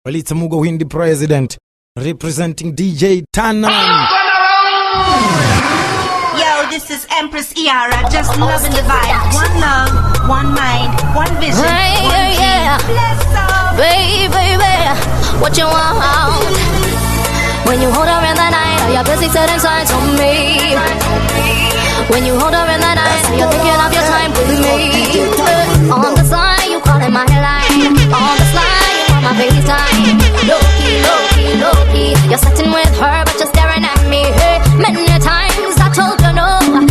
Walita Mugo Windy President representing DJ Tanan. Yo, this is Empress Iara, just loving the vibe. One love, one mind, one vision, one dream. Bless up. Baby, what you want? When you hold her in the night, are you busy setting signs on me? When you hold her in the night, are you thinking of your time with me? On the side, you calling my line. On the slide, you want my FaceTime. Low-key, you're sitting with her, but you're staring at me. Hey, many times I told you no.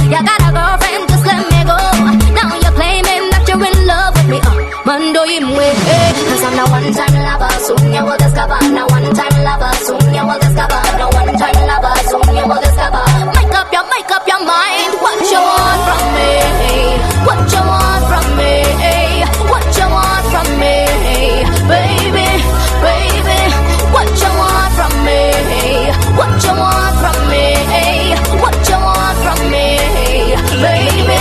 You got a girlfriend, just let me go. Now you're claiming that you're in love with me. Mando imwe, cause I'm the one-time lover. Soon you will discover. No one-time lover. Soon you will discover. No one-time lover. Soon you will discover. Make up your mind. What you want from me? What you want from me? What you want from me? Baby. What you want from me? What you want from me? What you want from me? Baby.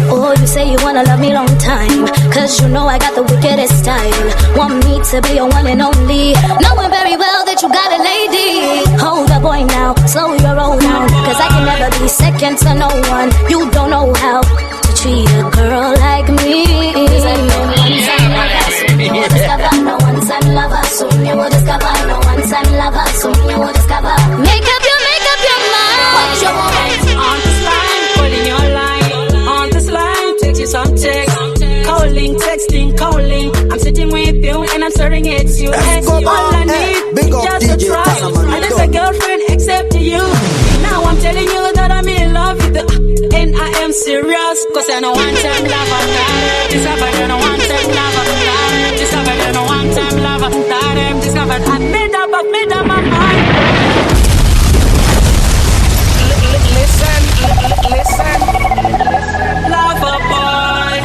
Oh, you say you wanna love me long time, cause you know I got the wickedest style. Want me to be your one and only, knowing very well that you got a lady. Hold up, boy, now, slow your roll down, cause I can never be second to no one. You don't know how to treat a girl like me. No one-time lover, soon you will discover. No one-time lover, soon you will discover. Make up your mind. What you want? On this line, calling your line. On this line, text you some text. Calling, texting, calling. I'm sitting with you and I'm staring at you. All I need is just a try. And there's a girlfriend except you. Now I'm telling you that I'm in love with you. And I am serious, cause I know one-time lover. Discovered, no one-time lover. Discovered, no one-time lover. That I'm discovered. I made up my mind. Listen. Lover boy.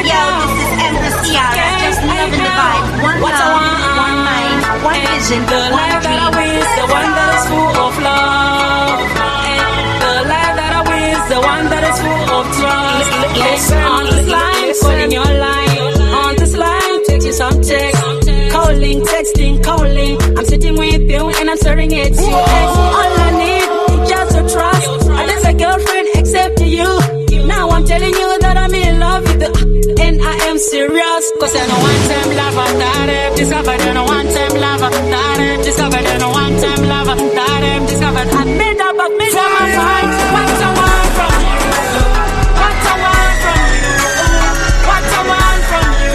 Yo, this is Empress Iara, just loving the vibe. One love, one mind, one vision, the one life that I dream. wish, the one that is full of love. The life that I wish, the one that is full of trust. Listen, on this line, calling your line. On this line, text you some text. Calling, texting, calling. I'm sitting with you and I'm staring at you. All I need is just a trust. And there's a girlfriend except you. Now I'm telling you that I'm in love with you. And I am serious, cause I know one-time lover. That I'm discovered, I know one-time lover. That I'm discovered, I know one-time lover. That I'm discovered. I made up my mind. What I want from you. What I want from you. What I want from you.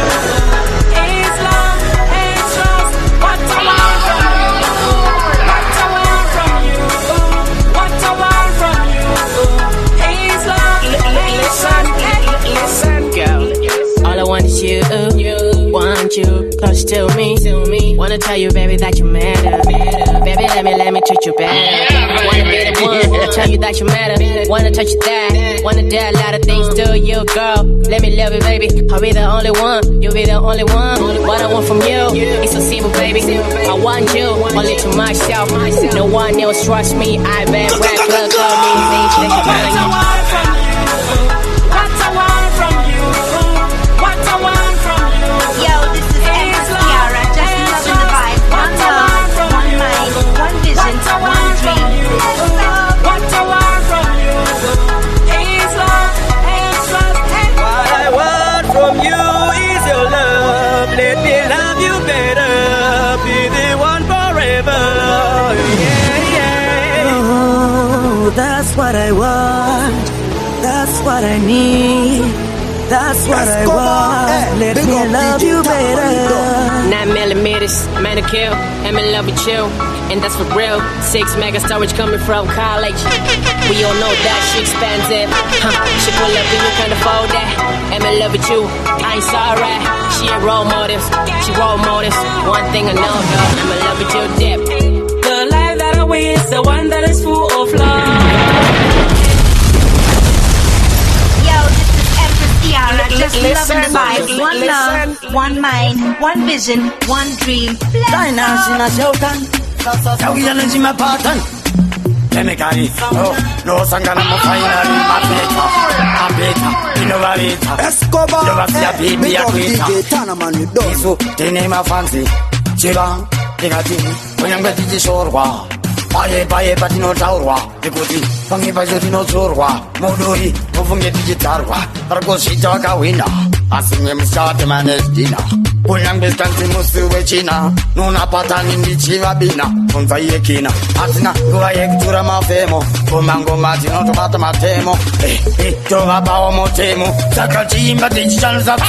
Is love, is trust. What I want from you. What I want from you. What I want from you. Is love, listen, girl. All I want is you, want you close to me. Wanna tell you, baby, that you matter. Baby, let me treat you better. Wanna be the one to tell you that you matter. Wanna touch you that. Wanna do a lot of things to you, girl. Let me love you, baby. I'll be the only one. You'll be the only one. What I want from you, it's so simple, baby. I want you only to myself. No one else trust me. I bet rap plug on me. What I want from you. What I want from you. What I want from you. Yo, this is Empress Iara, just loving the vibe. One love, one mind, one vision, one dream. What I want from you is love, is trust. What I want from you is your love. Let me love you better. Be the one forever. Yeah. Oh, that's what I want. That's what I need. That's what I want. Let me love you better. 9mm, manicure, I'm in love with you, and that's for real. 6 mega storage coming from college. We all know that she expensive. She pull up and you can't afford that. I'm in love with you, I ain't sorry. She a role models, she role models. One thing I know, girl, I'm in love with you, dip. The life that I wish, the one that is full of love. Just loving the vibe. One love, one mind, one vision, one dream. Dynasty na shoutan. Tawila na jima patan. chemically. No sangana mo finally mapeta, innovator. Escobar, baby, Isu, tenema fancy, Chiba, Tingati, Oyanga Shorwa. Baye Patino Taurwa, the Kuti, Fungi Bajotino Zorwa, Modori, Ofungi Gitarwa, Pargosita Kawina, asking him start the man's dinner. Puyang distance Musu China, Nuna Patan in the Chivabina, Funfayekina, Atina, Guayek Turama Femo, Pomango Martino Tomata Matemo, Tova Bao Motemo, Sakachi, but it's chance of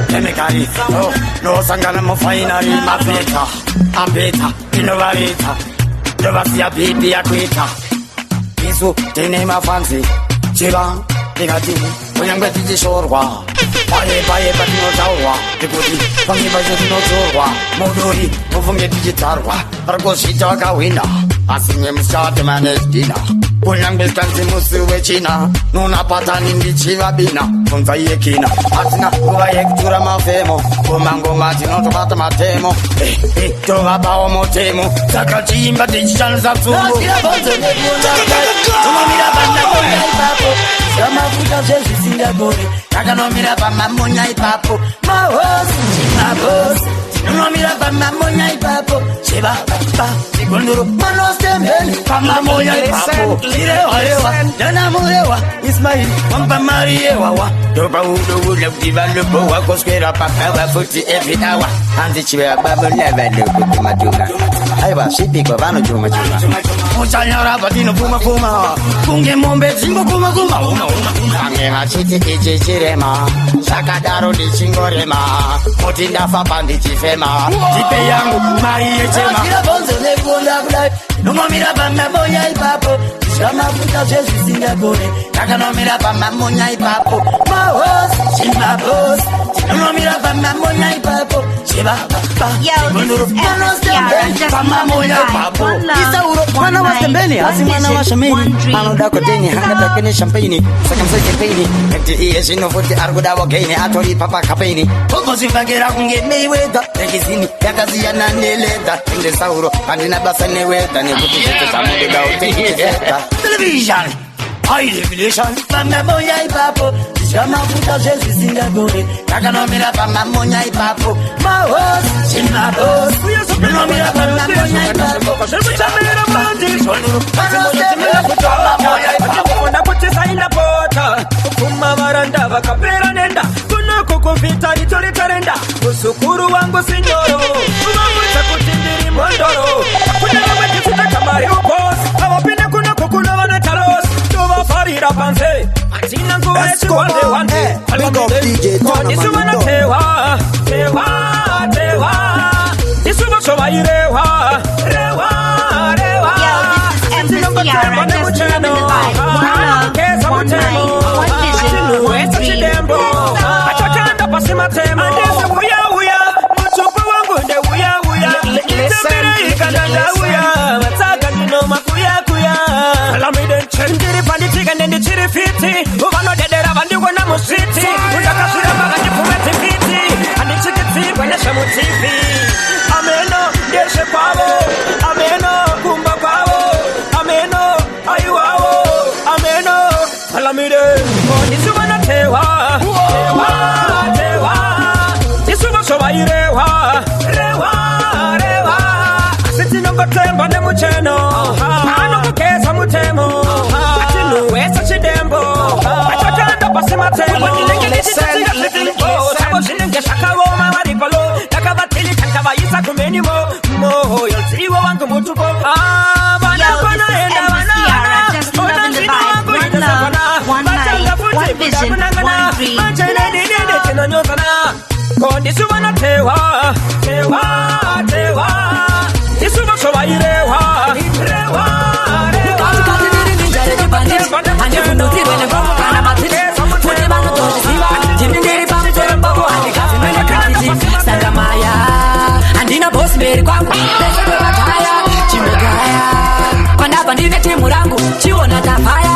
chemically, no sangana mo finally mapeta, innovator. Devasia baby akwita. Isu tenema fancy, Chiba, Tingati, Oyanga Shorwa. Baye Patino Taurwa, the Kuti, Fungi Bajotino Zorwa, Modori, Ofungi Gitarwa, Pargosita Kawina, asking him start the man's dinner. Puyang distance Musu China, Nuna Patan in the Chivabina, Funfayekina, Atina, Guayek Turama Femo, Pomango Martino Tomata Matemo, Tova Bao Motemo, Sakachi, but it's chance of Naganomira Mamonya Papo, my horse, my boss. Nomira Mamonya Papo, Shiba, Sigunduru, Manos Temple, Pamamoya Papo, Danamoewa, Ismail, Pampa Mariewa, Doba would have given the Boa Cosquera Papa 40 every hour, and the Chiva Babu never look at Matuna. I was shipping of Anujuma. Musayara Patino Puma Puma, Pungemombe, Simbo Puma Puma, Angema City, Jirema, Sakadaro di Singorema, Motinda Fapandi Chifema, Tipeyang, Marie Chema, no Mira Mamonya Papo, Shama Puta Jesus in the body, Naganomira Mamonya Papo, my horse, Shima Boss, no Mira Mamonya Papo, Shiba, Manos Temple, Pamamoya Papo, Isauro, one of the belly, Asimana Washamini, Manoda Cotini, Hanga Champagne, second Paini, and the ears in of the Arguda Gane, Atori Papa Capini, Pocos if I get out and get me with the Legacy, Yakaziana Neleta, in the Sauro, and in a Bassane with and you put it to some television. High revelation, Pamamoya Papo, Shama Puta Jesus in the body, Naganomira Pamamonya Papo, my horse, Shima Boss, Nomira Pamamonya Papo, Usukuru wangu sinyoro, umamucha kutindiri mondoro, kuna kamari upos, awapine kuna kukuna wana talos, tuwa farira panze, atina kuwetu wande, nisu wana tewa, nisu washowa irewa, rewa, Empress Yara, just loving the vibe. One love, one mind, one vision, one dream. Pasimatema uya mchupu wangu nde uya mataka nino makuya alamide chendiri panditika nende chiri fiti uvano dedera vandigo na musiti ujakasura magani kumeti fiti andichikiti kwenesha mutivi ameno ndeshe kwavo ameno kumba kwavo ameno ayuwavo ameno alamide kondisuvana tewa rewa asiti nongo temba ne mucheno ano kukesa mutemo atinu wesa chidembo achakanda pasima tembo sabo shinenge shakawo mamaripalo nakabatili kankabayisa kumenimo moho yolziwo wangu mutuko Yo, this is Empress Yara, just loving the vibe. One love, one mind, one vision, one dream. Kondisuwana tewa Isuwa showa irewa Andina boss beri kwangu Besero bataya chimogaya Kwanapa ndine timu rangu chiona tapaya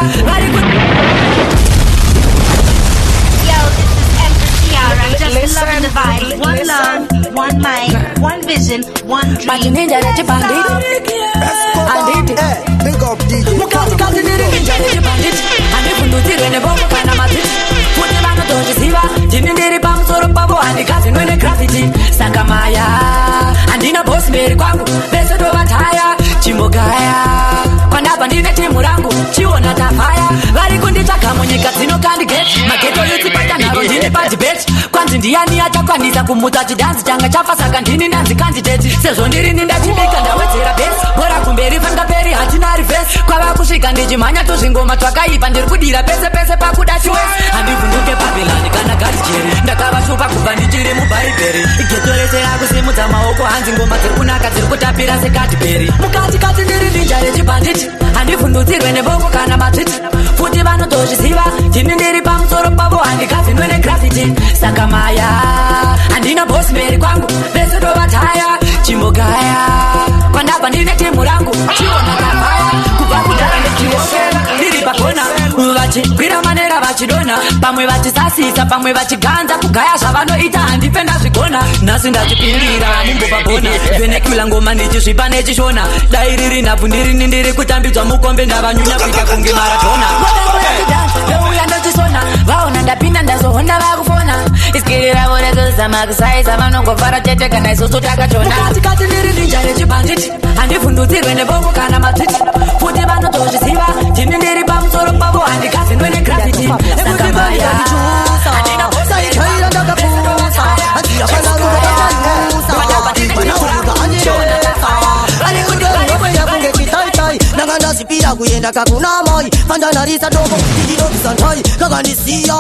Just loving the vibe. One love, one mind, one vision, one dream. But ninja that you bandit. Big up DJ. Mukati kati ninja that you bandit. Andi fundutire ne bongo kana mazit. Futi bano toji siva. Jini ndiri pamsoro pabo andi kazi nwene graffiti. Sakamaya. Andina boss mberi kwangu. Bese do bataya. Chimogaya. Kwanapa ndine timu rangu. Chiona tapaya. Vari kunditaka monyeka zino kandi get. Mageto yuti paita naro ndine paji bet. Kwanzi ndiani achakwanisa kumuta chidanzi changa chafa saka ndini ndanzi kandidate. Sezvo ndiri ndachibika ndawedzera base. Bora kumberi fanga peri hatina reverse. Kwava kusvika ndichimhanya tuzvingoma twakaipa ndiri kudira pese pese pakuda chiwese. Handivhunduke Babylon kana Garijeri. Ndakavashupa kubva ndichiri muBhaibheri. Geto rese rakusimudza maoko hanzi ngoma dziri kunaka dziri kutapira seKadbury. Mukati kati ndiri ninja rechibhanditi. Handivhundutsirwe nebongo kana matwiti. Futi vanotozviziva ndini ndiri pamusoro pavo handikazinwe negraffiti. Saka maya andina boss mberi kwangu bese tovataya chimogaya kwandabva ndine timu rangu chiona tapaya kubva kudara ndechiosera ndiri pakona vachikwira manera vachidona pamwe vachisasisa pamwe vachiganza kugaya zvavanoita handipenda zvigona nhasi ndachipindira mumbopabona venekula ngoma ndichisvipa nechishona dai riri nhabvu ndirini ndiri kutambidzwa mukombe ndavanyunya kuita kunge maratona veuya ndochisona vaona ndapinda ndazohonda vakufona iskirira vorekuzama kusaisa vanongofara tete kana isusu takachona katikati ndiri ninja rechibhanditi handivhundutsirwe nebongo kana matwiti futi vanotozviziva ndini ndiri pamusoro pavo handikazinwe negraffiti Sakamaya Andina Saikaira ndakapusa Andiyafana rukatanusa Wanauka anjiresa Anikudere yakunge chitaitai Nangandasipira kuyenda kakuna mai Pandanarisa dogo Ndididokisantai Kakandisiya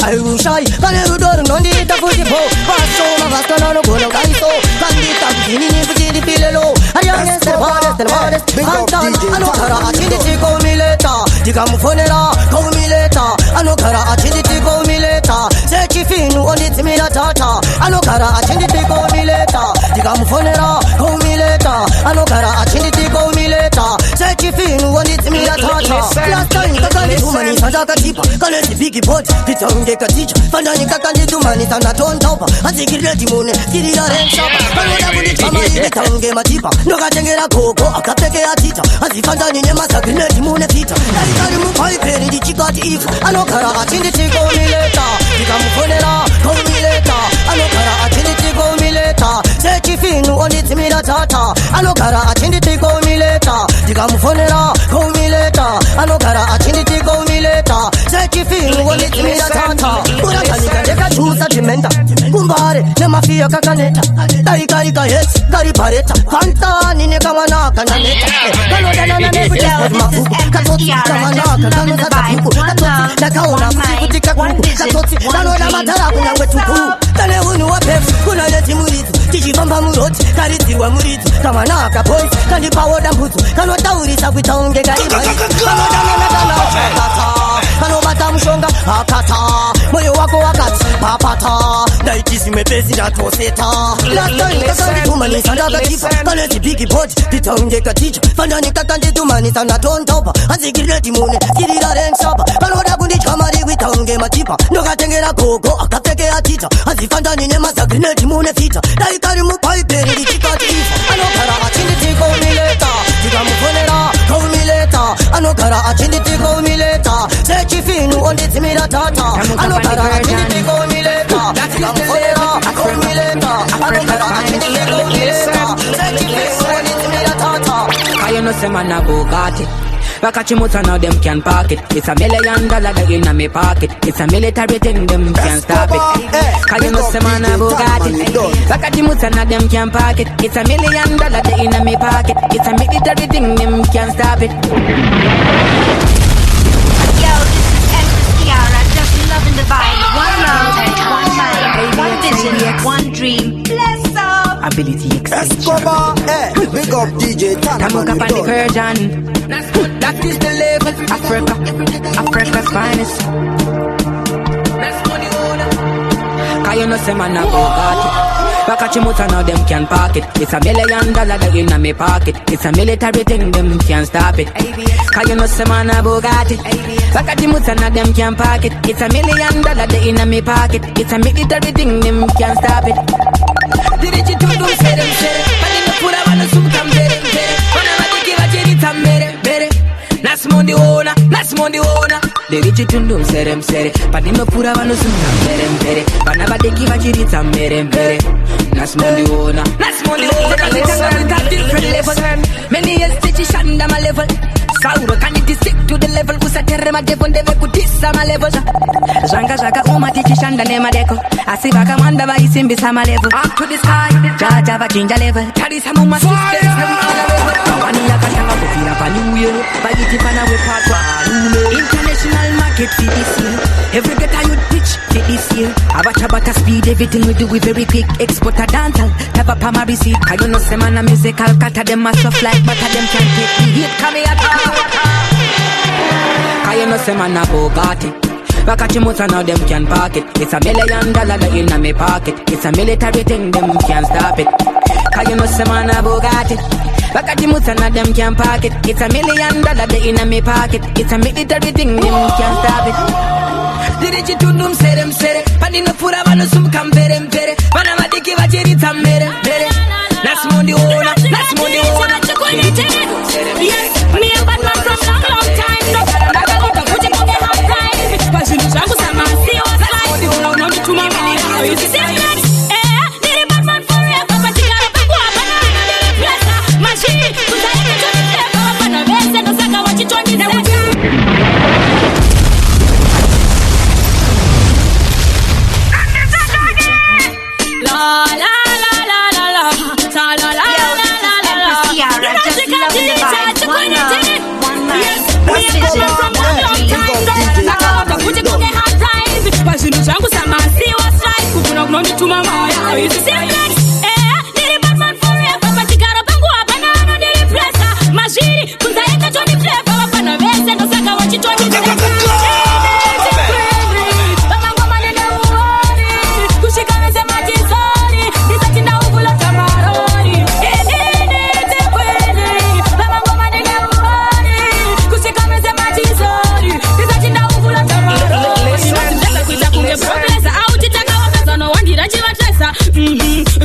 Airushai Kanerudoro nondita fujipo Vasoma vastanano kono kaiso Kandita kuzinini kujindi pilelo Ariangese vades Kantan Anokara achindi chiko mileta Tikamufonera Kaumileta Anokara achindi chiko mileta Sechifinu onditimira tata Anokara achindi chiko mileta Tikamufonera Kaumileta Anokara achindi chiko mileta Sechifinu onditimira tata Last time kakanditumanisa ndakatipa Kanezi bigi body Pitangeka ticha Fandani kakanditumanisa ndatontopa Anzikirire timune Kirira rensapa Kanoda kunditama ibitange matipa Nokatengera koko akapeke atita Anzifandani nemasakirine timune pita Daikari mupaiperi ndichikati ifu Anokara achindi chiko mileta Tikamufonera kaumileta Anokara achindi chiko mileta Sechifinu onditimira tata Anokara achindi chiko mileta Tikamufonera kaumileta Anokara achindi chiko mileta Sechifinu onditimira tata Urakanika ndekachusa chimenta Kumbare nemafia kakaneta Daikarika hesi karipareta Fantani nekamwana kananeta Kanodanana nekujeza mafuku Katoti kamanaka kanozata fuku Katoti nakaona kutika kuku Katoti kanoda matara kunyangwe tuku Kane unu wa pefu kuna leti muritu Tichibamba muroti karitirwa muritu Kamanaka boys kandipawoda mputu Kanotaurisa kuitaunge karibari Kanodanana kanachakata Kanobata mshonga akata Moyo wako wakati papata Daitisi mepesi ndatoseta Last time kakanditumani ndakatipa Kanezi bigi body titaungeka ticha Fandani kakanditumani ndatontopa Anzikirire timune kirira rensapa Kanoda kundichamari kuitaunge matipa Nokatengera gogo akapeke atita Anzifandani nemasakirine timune fita Daikari mupaiperi ndichikati ifa Anokara achindi tiko mileta Tikamufonera kaumileta Anokara achindi tiko mileta Sechifinu onditimira tata Anokara achindi tiko mileta Tikamufonera kaumileta Anokara achindi tiko mileta Sechifinu onditimira tata I know say man a Bugatti Vakachimutsa now them can park it. It's $1 million that in me pocket. It's a military thing, them can't stop it. Cause you know say man a Bugatti Vakachimutsa now them can park it. It's $1 million that in me pocket. It's a military thing, them can't stop it. Yo, this is Empress Kiara, just loving the vibe. One love, one mind, one vision, one dream. Bless up. Ability extension. Escobar, big up DJ Tana. Come up on the curtain. That is the label. Africa's finest. Cause you know say man a Bugatti Back at Chimuta now them can park it. It's $1 million that in my pocket. It's a military thing, them can't stop it. Cause you know some man a Bugatti. Back at Chimuta now them can park it. It's $1 million that in my pocket. It's a military thing, them can't stop it. The rich to do say them say. But in the food I wanna soon come better. When I want to give a cherry tam better. That's money owner. The rich to do say them say. But in the food I wanna soon come better. When I want to give a cherry tam better. That's money owner. Listen, at different levels. Many years teach under my level. Sauro can it stick to the level. Usa terre ma devon deve kutisa ma level. Zanga uma teach under nema deko. Asiba kamanda ba isimbi sama level. Up to the sky. Jaja ba change level. Carry some of my sisters. Kawani yakatanga kufira pa New Year. Bagiti pana we part one. International market see this year. Every geta you teach see this year. Abata speed everything we do we very quick. Export a dancehall. Have a palma receipt. I don't know some man a musical cut them a soft like but them can't take the hit. Come here. I know some man a Bugatti. Back at Chimuta now them can park it. It's $1 million that in my pocket. It's a military thing, them can't stop it. Cause you know some man a Bugatti. Back at Chimuta now them can park it. It's $1 million that in my pocket. It's a military thing, them can't stop it. The rich to them say them say. Pani no pura vano sum kam pere. Pana matiki vachiri tamere. That's money owner. Yes, me a bad man from long time. No, put it on the hard time. But you know, I'm see what's like. No need to my money. You see that? Need a bad man forever. But you gotta go up and on. Machine, put that in the table. Up on a bed, and no saka what you told me. No need to my mind. You see that? Need a bad man forever. But you gotta go up and on the repressor. Machine, put that in the Johnny flavor. Up on a bed, and no saka what you told me.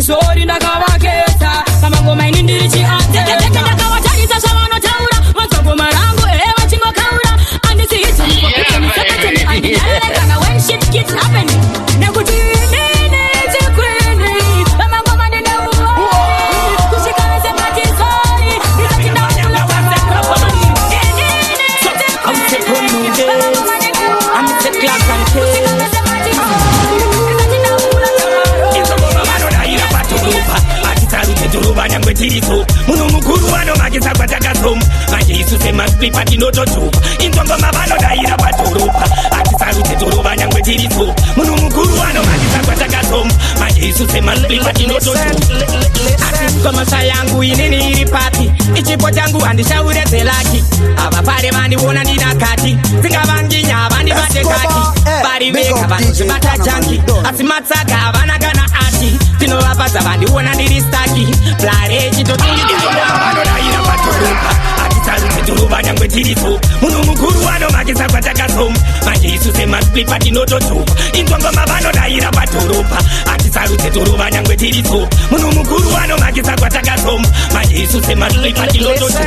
Sorry ndakavaketa kama ngoma ini ndirichi ate ndakavatarisa zvavanotaura matsoko marangu vachingokaura andisiiti mukopitemukepeteni andinalekana when shit keeps happening nekuti inini chikwini vamangoma ndineuoni kushikanise matisori tiriso muno mukuru wanomagisa kwatakasoma manje isu semasplipa tinototupa inzongoma vanodaira patoropa atisarute torova nyangwe tiriso muno mukuru wanomagisa kwatakasoma manje isu semasplipa tinototupa komasa yangu inini iri pati ichipo changu handishaure zelaki ava pare vandiona ndinakati dzingavanginya vandivatekati variveka vanozvibata jangi asi matsaka havana kana ati tinovapadza vandiona ndiri staki plare chitotungiavanodaira patoropa atisarute torova nyangwe tiriso muno mukuru wanomagisa kwatakasoma manje isu semasplipa tinototupa inzongoma vanodaira patoropa atisarute torova nyangwe tiriso muno mukuru wanomagisa kwatakasoma manje isu semasplipa tinototupa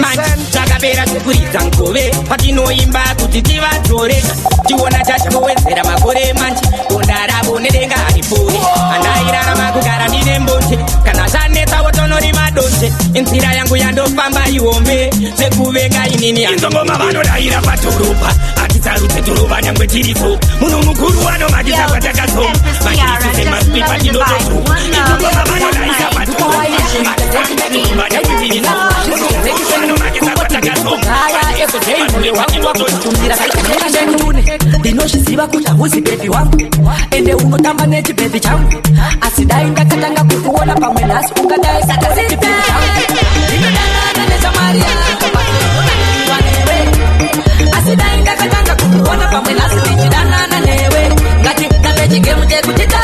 manje takapera kukuridza nkove patinoimba kuti tivadzore tiona tachingowedzera makore manje donda ravo nedenga haripore andairarama kugara ndine mbonje kana zvanetsawo tonorima donje inzira yangu yandofamba ihombe zvekuvenga inini inzongoma vanodaira patoropa atisarute torova nyangwe tiriso muno mukuru wanomagisa kwatakasoma manje isu semasplipa tinototupa inzongoma vanodaira patoropa atisarute torova nyangwe tiriso muno mukuru wanomagisa kwatakasoma ndinozviziva kuti hauzi bhebi wangu ende unotamba nechibhebi changu asi dai ndakatanga kukuona pamwe nhasi ungadai saka sechibhebi changu ndinodanana neshamari yako asi dai ndakatanga kukuona pamwe nhasi ndichidanana newe ngati tapechigemu chekutita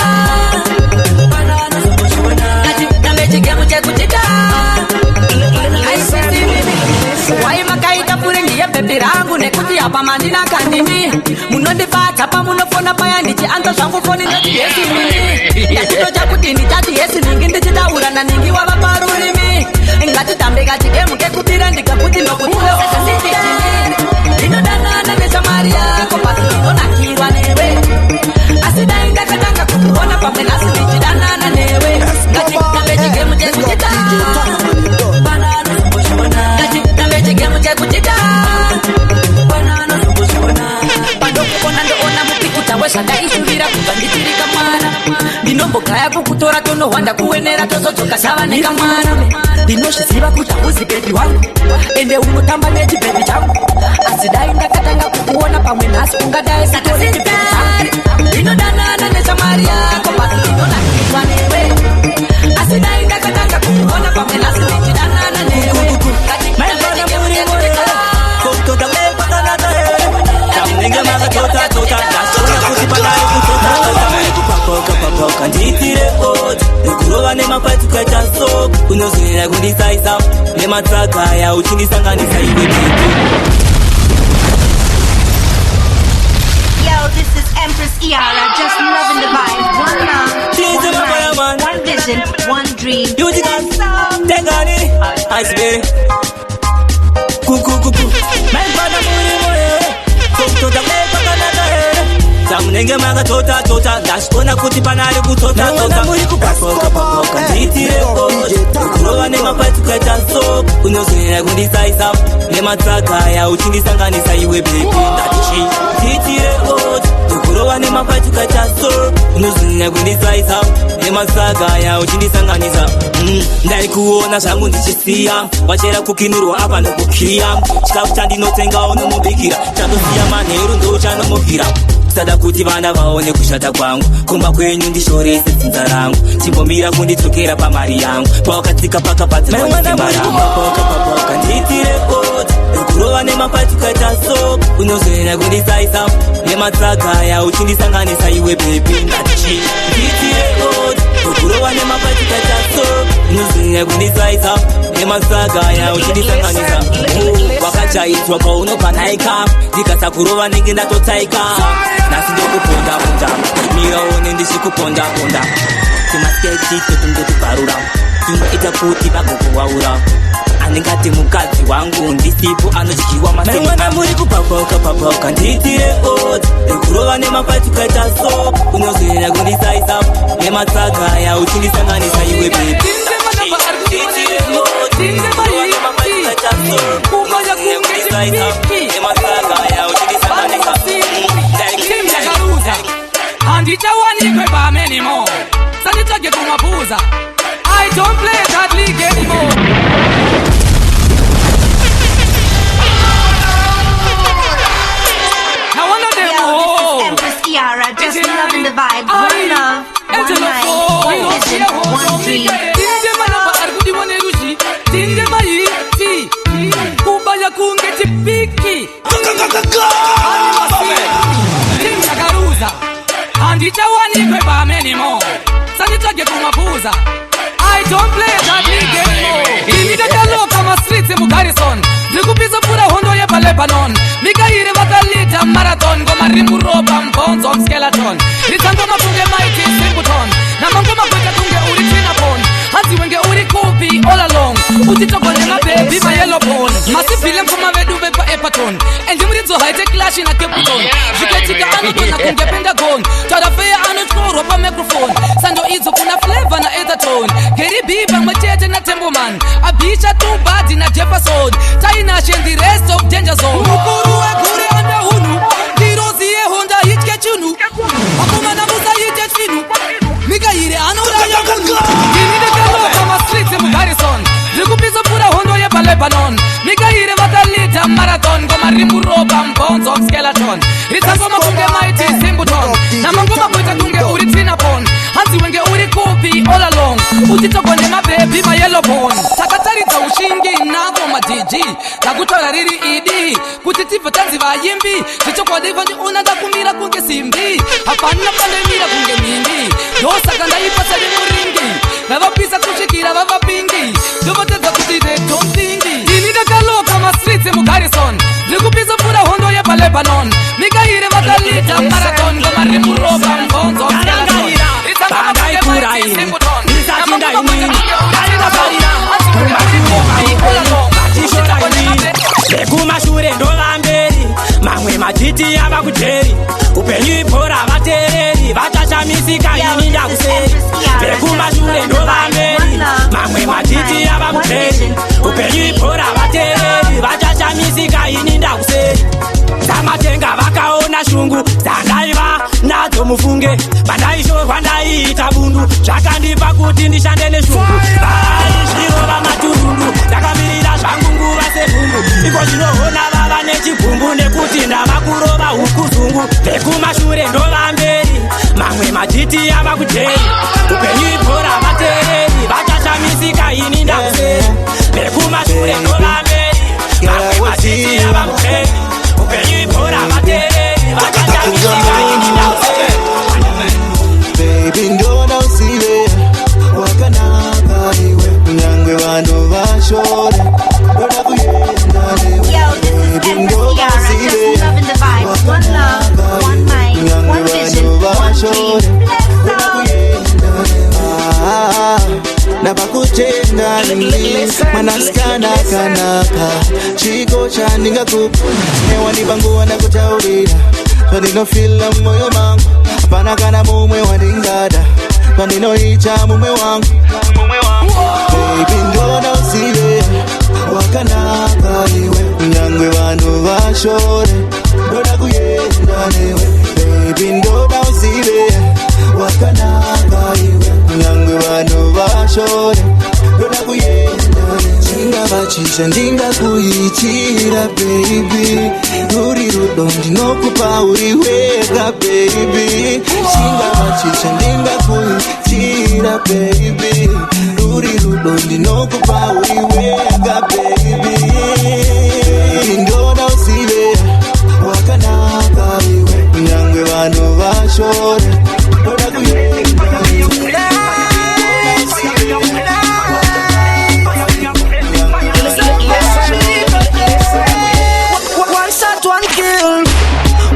ngati anta zvangu foni ndati yesi mimi ndatoja kuti nditati yesi ningi ndichitaura naningi wava parurimi ngati tambe kati gemuke kupira ndikakuti nokutiweosasititini ndinodanana neshamari yako pasi ndinonakirwa newe asi dai ndakatanga kukuona pamwe nasi ndichidanana newe ngati tambe chigemu chekutita ngati tambe chigemu chekutita pandokukona ndoona mupikuta wezvakaishuvira kubva ndichirika mwana ndinombogaya kukutora tonohwanda kuwenera tozodzoka sava nekamwana ndinozviziva kuti hauzi bebi wangu ende unotamba nechibhebi changu asi dai ndakatanga kukuona pamwe nhasi ungadai satori chibhebi changu ndinodanana neshamari yako pasi ndinonakirwa newe asi dai ndakatanga kukuona pamwe nhasi ndichidanana newe nditire oti nekurova nemakwati kukaita so unozonera kundisaisa nematsagaya uchindisanganisa iwe bibi. Yo, this is Empress Iara, just loving the vibe. One love, one vision, one dream. You just take on it. I swear. Kuku. My brother, Tamunenge manga tota ndashikona kuti panari kutota muri kupapoka nditire oti kurova nemapati kukaita so unozonera kundisaisa nematsagaya uchindisanganisa iwe bebi ndatichi nditire oti kurova nemapati kukaita so unozonera kundisaisa nematsagaya uchindisanganisa ndari kuona zvangu ndichisiya wachera kukinurwa apa nokukiya chikafu chandinotengawo nomubikira chandosiya manheru ndouchanomukira sada kuti vana vaone kushata kwangu kumba kwenyu ndishorese dzinza rangu chimbomira kundidzokera pamari yangu pawakatsika pakapatsapapapoka nditire oti kurova nemapati kukaita so unozonera kundisaisa nematsagaya uchindisanganisa iwe bebi ndatichi nditire oti kurova nemapati kukaita so unozonera kundisaisa nematsagaya uchindisanganisa wakajaitwa kwaunopanaika ndikasakurova ndenge ndatotsaika nasi ndokupondapunda miraone ndichikupondaponda timaskechi totumdotibharura tinoita kuti vagogowaura anengati mukadzi wangu ndisipo anodyiwa masemwana muri kupapauka nditire oti kurova nemapati kukaita so unozonera kundisaisa nematsagaya uchindisanganisa iwe bebi handichawanikwe pame anymore sanditsvage kumapuza I don't play that league anymore. Now one of them Empress Iara, just loving the vibe. One love, one life, one vision, one dream. kubaya kunge chipiki timyakaruza handichawanikwe pame anymore sanditsvage kumapuza I don't play that league anymore. Indikakaloka mastreets mugarrison ndikupisa pura hondo yepalebanon mikaire vakalita marathon ngomarimuroba mbonzo skeleton ritsangoma kunge mighty simpleton namangoma kweta kunge uri tinapon hanzi wenge uri kupi all along utitogone mabebi mayelobon masibhile mfuma vedu vepa epaton endimuridzo haite clash na capiton zviketika anotona kunge pentagon tarafeya anotyorwa pamicrophone sando idzo kuna flavor na etherton geri biba mwetete na temboman abisha tubadi na jefferson tainashe the rest of danger zone mukuru wekure anda hunu ndiroziye honda hitke chunu akomana musa hite chinu mikaire anoraya kunu indikakaloka mastreets mugarrison ndikupisa pura hondo yepalebanon mikaire vakalita marathon ngomarimuroba mbonzo skeleton ritsangoma kunge mighty simpleton namangoma kweta kunge uri tinapon hanzi wenge uri kupi all along utitogone mabebi mayelobon takataridza ushingi navo madj takutora riri idi kuti tibve tanzi vayimbi zvichokwadiva ndiona ndakumira kunge simbi hapana pandemira kunge mindi ndosaka ndaipasa rimuringi vavapisa kusvikira vavapingi ndovotedza kuti they don't think ini ndakaloka mastreets mugarrison ndikupisa pura hondo yepalebanon mikaire vakalita marathon ngomarimuroba vachachamisika ini ndakusei vekumashure ndovamberi mamwe matiti avamuperi upenyu ipora vatereri vachachamisika ini ndakusei ndamatenga vakaona shungu dzandaiva nadzo mufunge pandaishorwa ndaiita bundu zvakandipa kuti ndishande neshungu vaizvirova maturundu ndakamirira zvangu nguva sevhungu iko zvinoona vava nechigumbu nekuti ndava kurova hukuzungu vekumashure ndovamberi mamwe matiti ava kudheri upenyu ipora vatereri vachachamisika ini ndakusei vekumashure ndovamberi mamwe matiti ava kudheri upenyu ipora vatereri vachachamisika ini ndakusei. Baby ndona usive wakanaka iwe nyangwe vanhu vashore ndona kuyenda newe baby ndona usive wakanaka iwe nyangwe vanhu vashore ndona kuyenda newe navakutenga nini mwanasikana kanaka chiko chandingakupa newanipanguwa nakutaurira pandinofila moyo mangu hapana kana mumwe wandingada pandinoita mumwe wangu baby ndona usive wakanaka iwe nyangwe vanhu vashore ndona kuyenda newe baby ndona usive wakanaka iwe nyangwe vanhu vashore ndona kuyenda chingavachisha ndingakuitira baby uri rudo ndinokupa uri wega baby chingavachisha ndingakuitira baby uri rudo ndinokupa uri wega baby ndona usive wakanaka iwe nyangwe vanhu vashore ndona kuyenda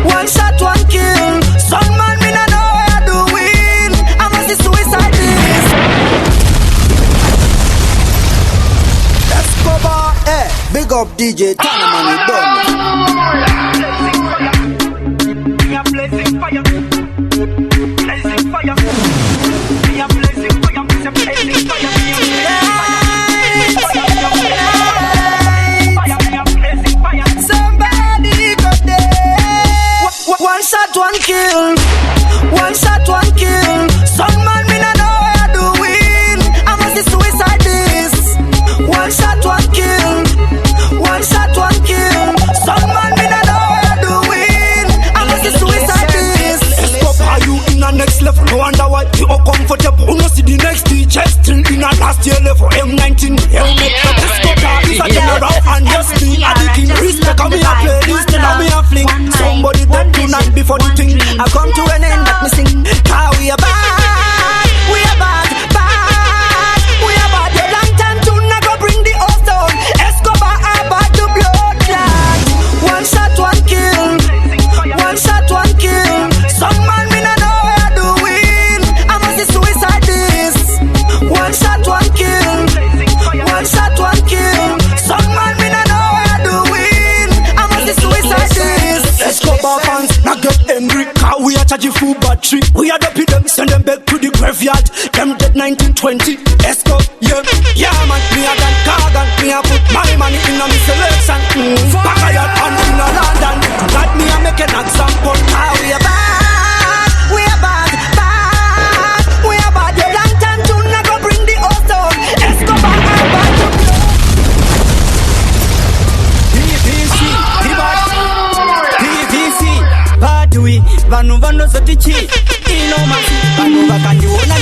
One shot, one kill. Some man me not know what I doing. I must be suicide this. Escobar, big up DJ Tana man, you done. We are blazing fire. Blazing fire. We are blazing fire. Blazing fire. Somebody got there. One shot, one kill. One shot, one kill. Some man me not know what I doing. I must be suicide this. One shot, one kill. One shot, one kill. Some man me not know what I doing. I must be suicide this. Escobar, you in the next level. No wonder why you are comfortable. No see the next DJ still in a last year level. M19 helmet. Escobar is a general and yes me a the king. Respect me a play this, now me a fling. Somebody dead tonight before the thing. I come to an end that me sing. How we are bad, we are bad, bad. We are bad. The long time to not go bring the old stone. Escobar about the blood clot. One shot, one kill. One shot, one kill. Some man me not know what I doing. I must be suicide this. One shot, one kill. One shot, one kill. Some man me not know what I doing. I must be suicide this. Escobar fans, not get angry. Cause we are charging full battery. We are doping them, send them back to the graveyard. Them dead 1920. Esco, yeah, yeah man. Me a gun, cargan. Me a put my money in a me selection. Backyard and in a London. Like me a make an example. How we are bad, we are bad, bad. We are bad. The long time to not go bring the old stone. Escobar about to blow. PVC, Badui, Vanu Sotichi, Inomasi, Vanu Vakandiona,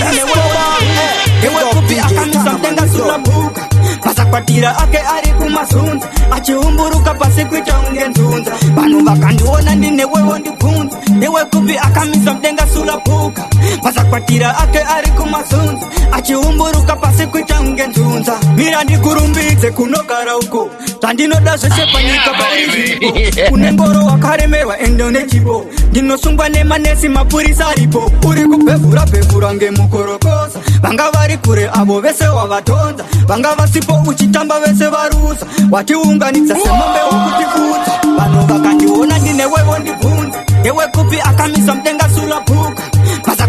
Ewe Kupi Akamisa Tenga Sulabuka, Pasakwatira Ake Ari Kumasunza, Achiumburuka Pasikwita Ungentunza, Vanu Vakandiona Ninewe Wondipunza, Ewe Kupi Akamisa Tenga Sulabuka, Pasakwatira Ake Ari Kumasunza, Achiumburuka Pasikwita Ungentunza, Mirandi Kurumbize Kunokara Uko, Tandino Sepanyika Baurizipo, Unengoro Wakaremewa Endonechipo, Dinosungwa Nemanesi Mapurisa Ripo, Uriku Pefura Nge Mukorokosa, Vanga vari kure avo vese wavatonza, Vanga vasipo uchitamba vese varusa, Wachiunganidza semombe wokutifunza, Vanhu vakandiona ndinewe wondibvunza, Ewe kupi akamisa mtenga sulapuka,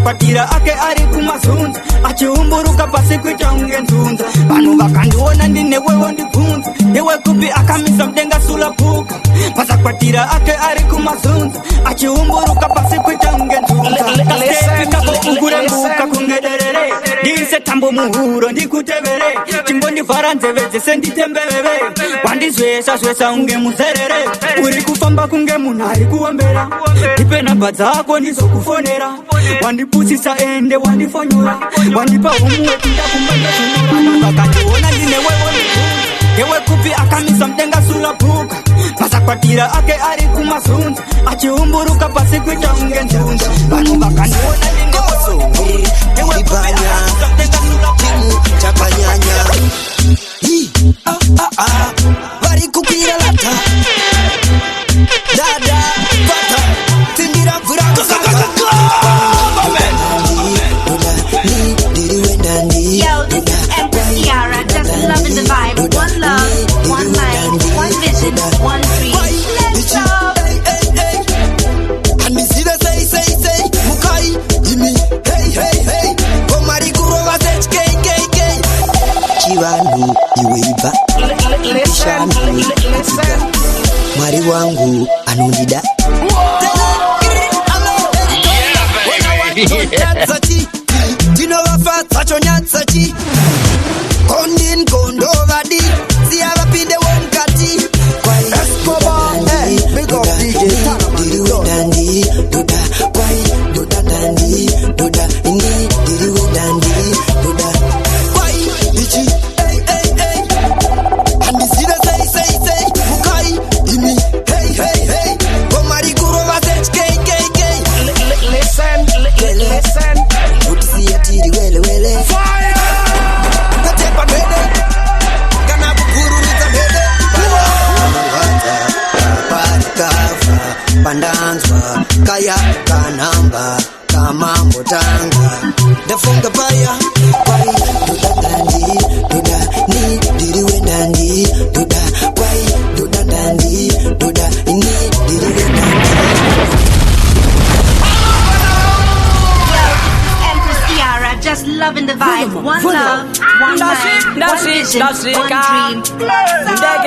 Mazakwatira ake ari kumazunza achiumburuka pasi kuita unge nzunza. Vanhu vakandiona ndine wewe ndibvunza yewe kupi akamisa mdenga sula puka. Mazakwatira ake ari kumazunza achiumburuka pasi kuita unge nzunza. Kasepika kokungure mbuka kungederere ndise tambo muhuro ndikutevere chimbondivhara nzeve dzese nditembeveve. Wandizvesa zvesa unge muzerere uri kufamba kunge munhu ari kuombera. Ndipe namba dzako ndizokufonera. Wandipusisa ende wandifonyora. Wandipa homework ndakumbanda kunyora. Vakandiona ndine wewe yewe kupi akamisa mdenga sula puka. Mazakwatira ake ari kumazunza achiumburuka pasi kuita unge nzunza. Vanhu vakandiona ndine wewe yewe kupi akamisa mdenga sula puka. Chakanyanya vari kukwira lata dada bata tindira mvura kusaka. Yo, this is Empress Tiara, just loving the vibe. One love, one mind, one vision, one dream. Let's go. And me see the say, Mukai, Jimmy, hey. Komari kurova sech, K. Chivanu, iweiva. Listen. Mwari wangu, anunida. Nyatsachi Kondin Kondo Vadi Siava Pide One Kati Kwai Escobar Big up DJ Tana Dandi Duda Kwai Duda Dandi Duda Indi Diri Dandi Duda Kwai Dichi Hey And the Sida say Mukai Imi Hey Komari Kurova Sech K Listen Utisi Atiri Wele Fire Katepa Mede Kana Bukuru Nita Mede Wata Parikava Pandanzwa Kaya Kanamba Kamambo Tanga Dafunga Paya Kwai Duda Dandi Duda Ni Diri Dandi Duda Kwai Duda Dandi Duda Ni Diri Dandi. Just loving the vibe. One love, one mind, one vision, one dream.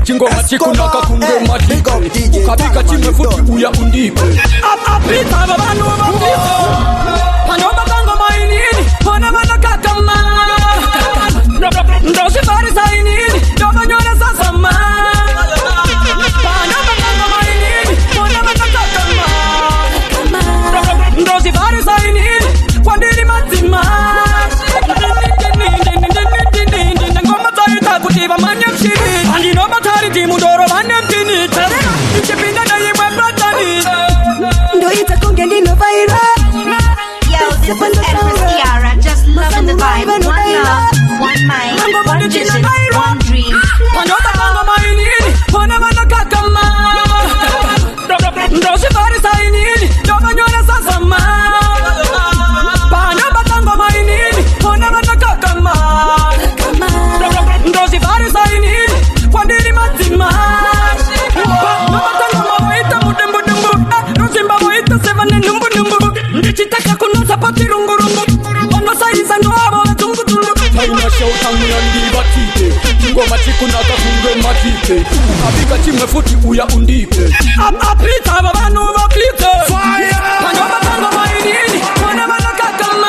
Chingoma chikunaka kunge matipe ukabika chimwe futi uya undipe apita babanu bapito panoba tango mainini pona manakatama ndosi fari sainini doba nyona sasama panoba tango mainini pona manakatama ndosi fari sainini kwandiri matima ngoma taita kutiba manyamshiri andino batari timudoro vanemtini tarera ichipinda naye mwembatani ndoita kunge ndino vaira. Yo, this is Empress Tiara, just loving the vibe. One love, one mind, one vision, one dream. Panoba tango mainini pona manakatama ndosi fari sainini doba nyona sasama panoba tango mainini pona manakatama ndosi fari sainini kwandiri matima mabatanga mawaita mudembu rozimba waita sevane numbu ndichitaka kunosa pati rungurungu onosaiza ndoabo tungu taina shautangu yandibatite chingoma chikunaka kunge matipe abika chimwe futi uya undipe apita babanu bapite panoba tango mainini pona manakatama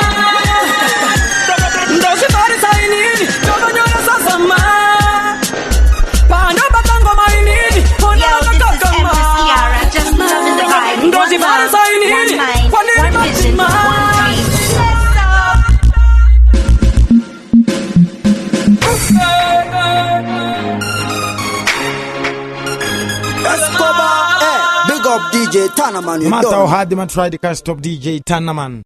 ndosi fari sainini doba nyona sasama panoba tango mainini pona manakatama DJ Tanaman. No matter how hard they might try, they can't stop DJ Tanaman.